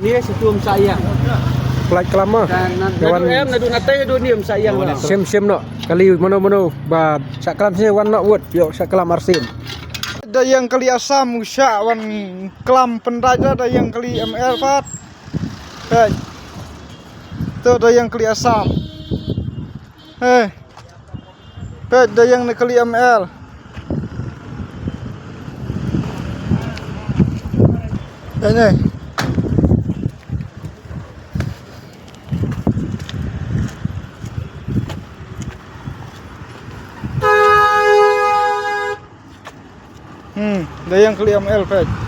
Iya situm sayang. Plat kelama. Nadu em nadu nate nadu niam sayang lah. Sem no. Kali mono ba sak kelam sini wan no wut yo sak kelam arsin. Ada yang kali asam usah wan kelam pendaja ada yang kali ML pat. Itu ada yang kali asam. Ada yang kali ML. Ini. Ada yang kali ML, Pak.